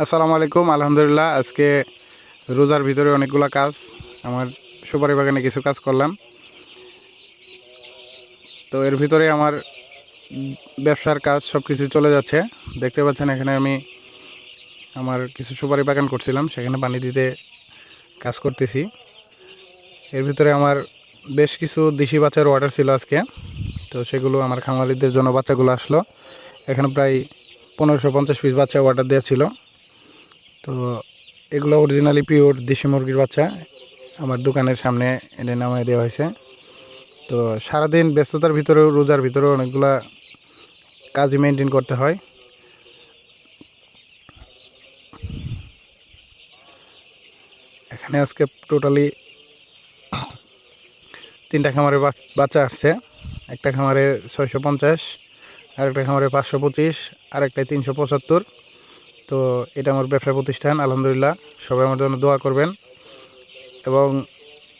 আসসালামু আলাইকুম। আলহামদুলিল্লাহ, আজকে রোজার ভিতরে অনেকগুলো কাজ, আমার সুপারি বাগানে কিছু কাজ করলাম। তো এর ভিতরে আমার ব্যবসার কাজ সব কিছু চলে যাচ্ছে। দেখতে পাচ্ছেন এখানে আমি আমার কিছু সুপারি বাগান করছিলাম, সেখানে পানি দিতে কাজ করতেছি। এর ভিতরে আমার বেশ কিছু দেশি বাচ্চার অর্ডার ছিল আজকে, তো সেগুলো আমার খামারিদের জন্য বাচ্চাগুলো আসলো। এখানে প্রায় 1550 পিস বাচ্চা অর্ডার দেওয়া ছিল। তো এগুলো অরিজিনালি পিওর দেশি মুরগির বাচ্চা আমার দোকানের সামনে এনে নামিয়ে দেওয়া হয়েছে। তো সারাদিন ব্যস্ততার ভিতরেও, রোজার ভিতরেও অনেকগুলা কাজই মেনটেন করতে হয়। এখানে আজকে টোটালি 3টা খামারে বাচ্চা আসছে। একটা খামারে 650, আরেকটা খামারে 525, আরেকটায় 375। তো এটা আমার ব্যবসা প্রতিষ্ঠান। আলহামদুলিল্লাহ, সবাই আমার জন্য দোয়া করবেন এবং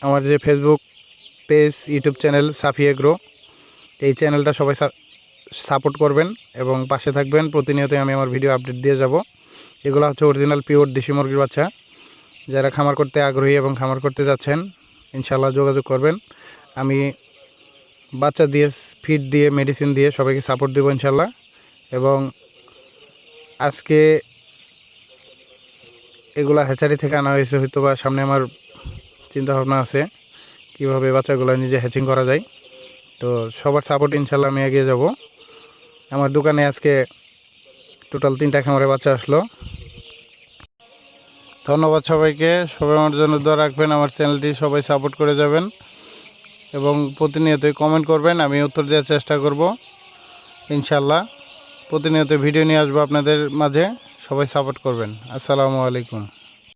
আমার যে ফেসবুক পেজ, ইউটিউব চ্যানেল সাফি এগ্রো, এই চ্যানেলটা সবাই সাপোর্ট করবেন এবং পাশে থাকবেন। প্রতিনিয়তই আমি আমার ভিডিও আপডেট দিয়ে যাব। এগুলো হচ্ছে অরিজিনাল পিওর দেশি মুরগির বাচ্চা। যারা খামার করতে আগ্রহী এবং খামার করতে যাচ্ছেন, ইনশাল্লাহ যোগাযোগ করবেন। আমি বাচ্চা দিয়ে, ফিড দিয়ে, মেডিসিন দিয়ে সবাইকে সাপোর্ট দেবো ইনশাল্লাহ। এবং আজকে এগুলা হ্যাচারি থেকে আনা হয়েছে, হয়তো বা সামনে আমার চিন্তাভাবনা আছে কীভাবে বাচ্চাগুলো নিজে হ্যাচিং করা যায়। তো সবার সাপোর্ট ইনশাল্লাহ আমি এগিয়ে যাব। আমার দোকানে আজকে টোটাল 3টা খামারে বাচ্চা আসলো। ধন্যবাদ সবাইকে। সবাই আমার জন্য দোয়া রাখবেন, আমার চ্যানেলটি সবাই সাপোর্ট করে যাবেন এবং প্রতিনিয়তই কমেন্ট করবেন, আমি উত্তর দেওয়ার চেষ্টা করব ইনশাল্লাহ। প্রতিনিয়ত ভিডিও নিয়ে আসবো আপনাদের মাঝে, সবাই সাপোর্ট করবেন। আসসালামু আলাইকুম।